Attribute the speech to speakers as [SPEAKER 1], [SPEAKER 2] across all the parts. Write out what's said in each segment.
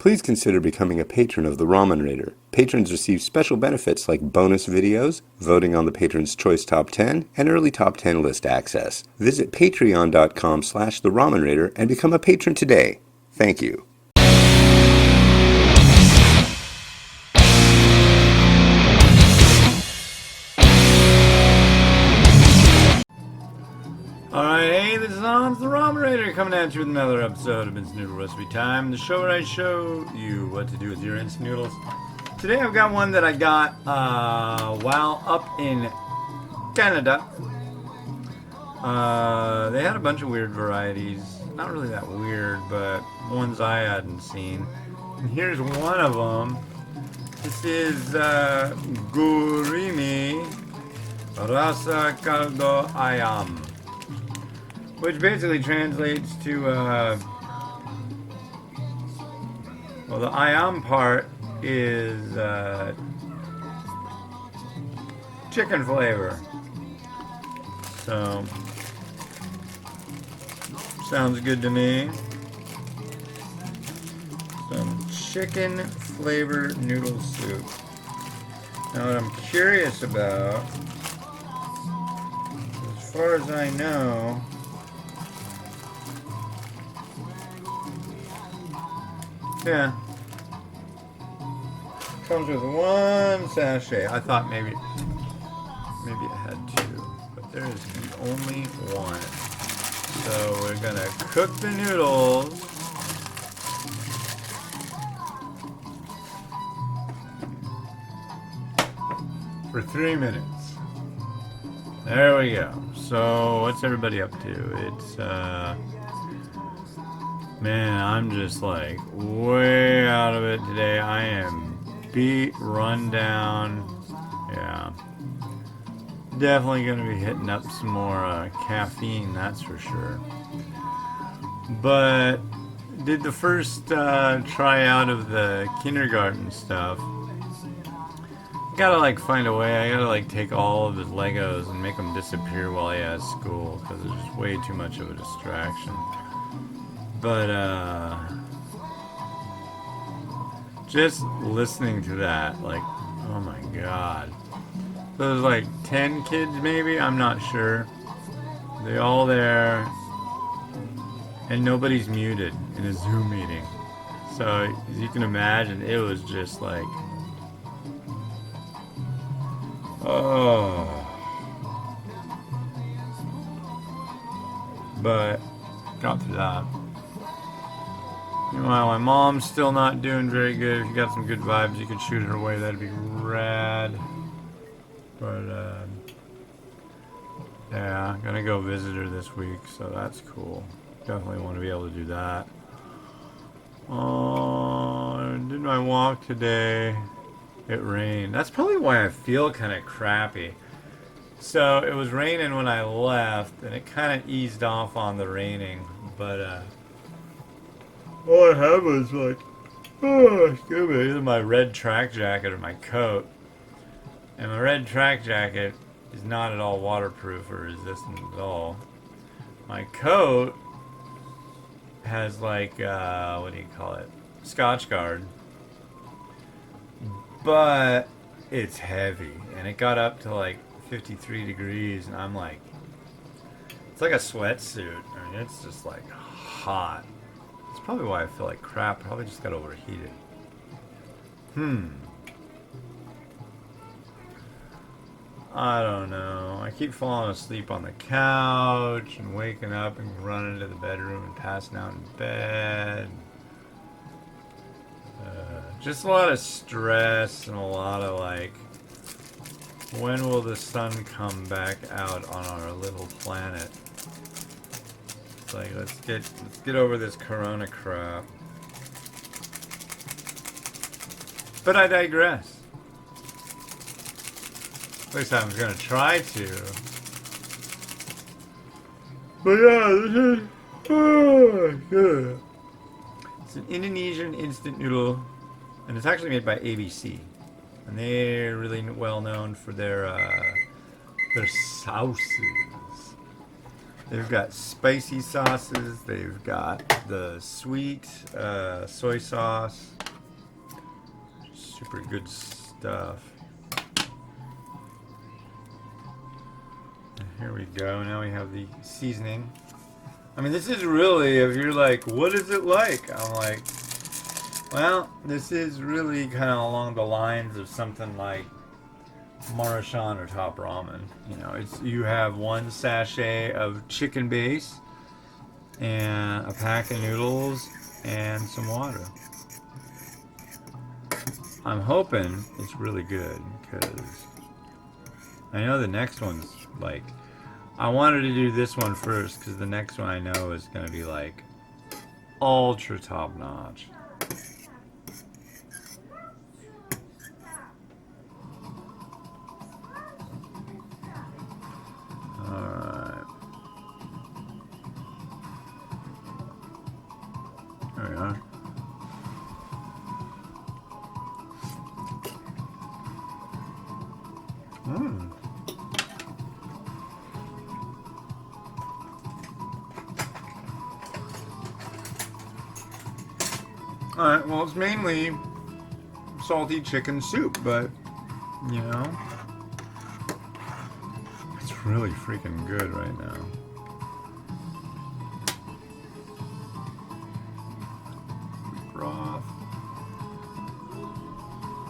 [SPEAKER 1] Please consider becoming a patron of the Ramen Raider. Patrons receive special benefits like bonus videos, voting on the Patron's Choice Top 10, and early Top 10 list access. Visit patreon.com/the Ramen Raider and become a patron today. Thank you.
[SPEAKER 2] Alright, hey, this is Hans the Ramen Raider coming at you with another episode of Instant Noodle Recipe Time, the show where I show you what to do with your instant noodles. Today I've got one that I got while up in Canada. They had a bunch of weird varieties. Not really that weird, but ones I hadn't seen. And here's one of them. This is Gurimi Rasa Kaldu Ayam, which basically translates to, well, the ayam part is chicken flavor. So, sounds good to me. Some chicken flavored noodle soup. Now, what I'm curious about, as far as I know, yeah, comes with one sachet. I thought maybe it had two, but there is only one. So we're gonna cook the noodles for 3 minutes. There we go. So what's everybody up to? It's man, I'm just like way out of it today. I am beat, run down. Yeah. Definitely going to be hitting up some more caffeine, that's for sure. But did the first try out of the kindergarten stuff. Gotta like find a way. I gotta like take all of his Legos and make them disappear while he has school, because it's just way too much of a distraction. But just listening to that, like, oh my god. There's like 10 kids maybe, I'm not sure. They're all there, and nobody's muted in a Zoom meeting. So as you can imagine, it was just like, oh. But got through that. Meanwhile, my mom's still not doing very good. If you got some good vibes, you could shoot her away. That'd be rad. But, yeah, I'm gonna go visit her this week, so that's cool. Definitely want to be able to do that. Oh, did my walk today. It rained. That's probably why I feel kind of crappy. So, it was raining when I left, and it kind of eased off on the raining, but, all I had was like, oh, excuse me, either my red track jacket or my coat. And my red track jacket is not at all waterproof or resistant at all. My coat has like, what do you call it? Scotch guard. But it's heavy. And it got up to like 53 degrees. And I'm like, it's like a sweatsuit. I mean, it's just like hot. That's probably why I feel like crap. Probably just got overheated. I don't know. I keep falling asleep on the couch and waking up and running to the bedroom and passing out in bed. Just a lot of stress and a lot of like, when will the sun come back out on our little planet? It's like, let's get over this corona crap. But I digress. At least I was gonna try to. But yeah, this is, oh, good. It's an Indonesian instant noodle, and it's actually made by ABC, and they're really well known for their sauces. They've got spicy sauces. They've got the sweet soy sauce. Super good stuff. Here we go. Now we have the seasoning. I mean, this is really, if you're like, what is it like? I'm like, well, this is really kind of along the lines of something like Marashan or Top Ramen. You know, it's you have one sachet of chicken base and a pack of noodles and some water. I'm hoping it's really good because I know the next one's like, I wanted to do this one first because the next one I know is going to be like ultra top notch. Alright. There we are. Mmm. Alright, well, it's mainly salty chicken soup, but, you know, it's really freaking good right now. Broth.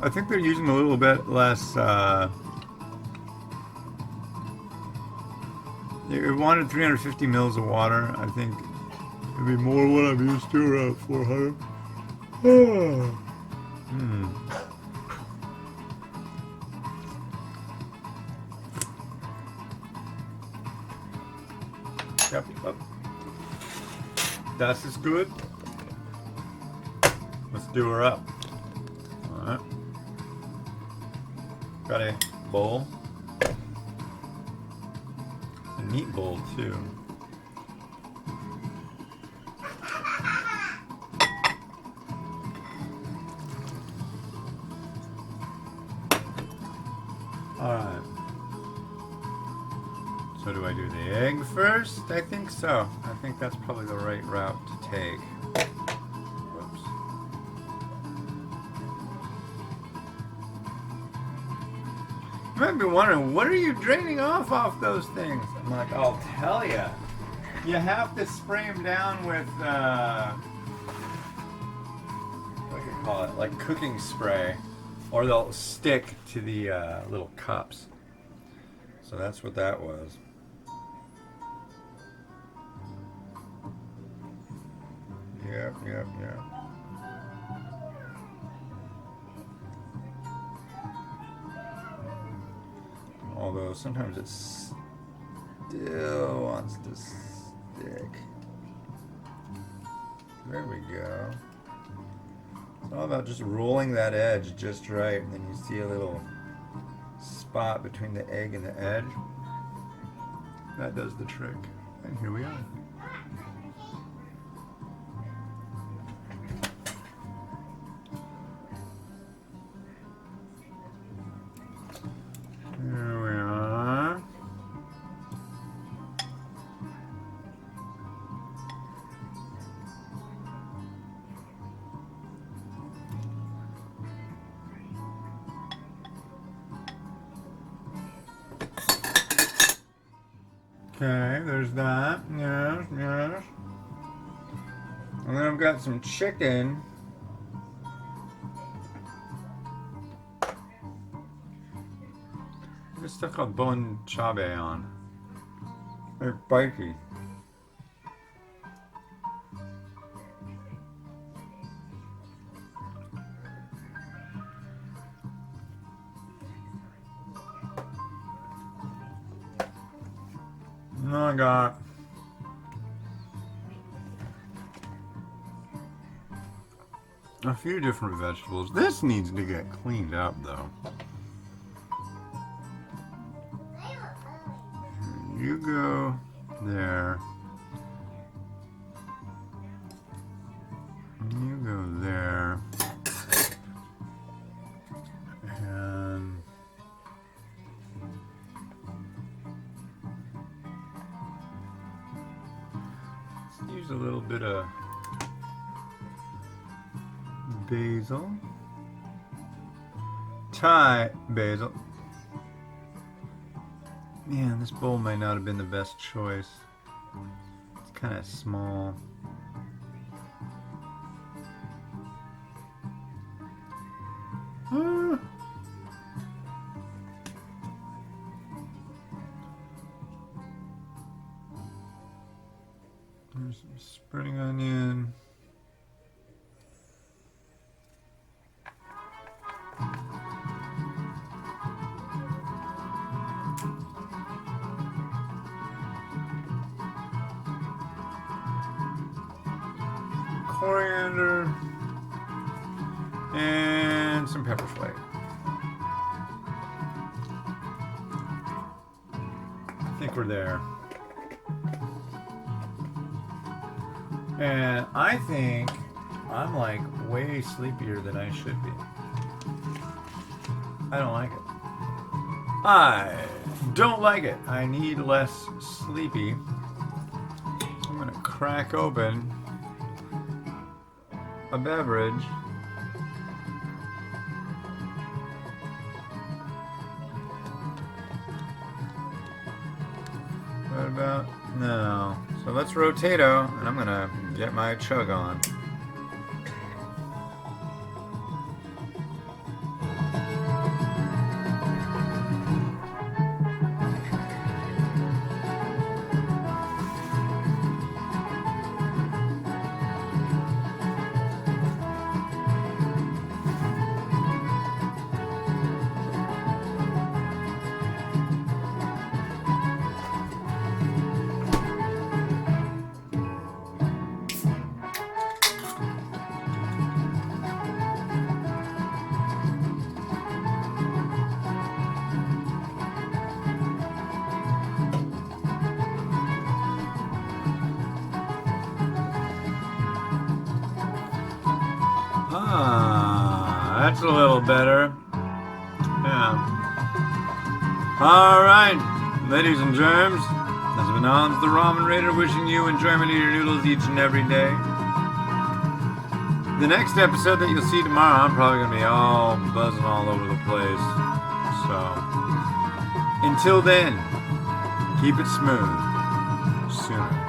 [SPEAKER 2] I think they're using a little bit less, it wanted 350 mils of water. I think it'd be more what I'm used to, around 400. Yep. Das ist good. Let's do her up. Alright. Got a bowl. A neat bowl too. Alright. So do I do the egg first? I think so. I think that's probably the right route to take. Whoops. You might be wondering, what are you draining off those things? I'm like, I'll tell you. You have to spray them down with, what do you call it? Like cooking spray. Or they'll stick to the little cups. So that's what that was. Yep. Although sometimes it still wants to stick. There we go. It's all about just rolling that edge just right, and then you see a little spot between the egg and the edge. That does the trick. And here we are. Here we are. Okay, there's that. Yes. And then I've got some chicken. This stuff called bon chabe on. They're spiky. And I got a few different vegetables. This needs to get cleaned up though. You go there. You go there. And little bit of basil. Thai basil. Man, this bowl might not have been the best choice. It's kind of small. There's some spring onion. Coriander and some pepper flake. I think we're there. And I think I'm like way sleepier than I should be. I don't like it. I don't like it. I need less sleepy. I'm gonna crack open a beverage. What about? No. So let's rotato, and I'm gonna get my chug on. That's a little better. Yeah. Alright, ladies and germs. This has been Hans the Ramen Raider wishing you enjoyment of your noodles each and every day. The next episode that you'll see tomorrow, I'm probably going to be all buzzing all over the place. So, until then, keep it smooth. Sooner.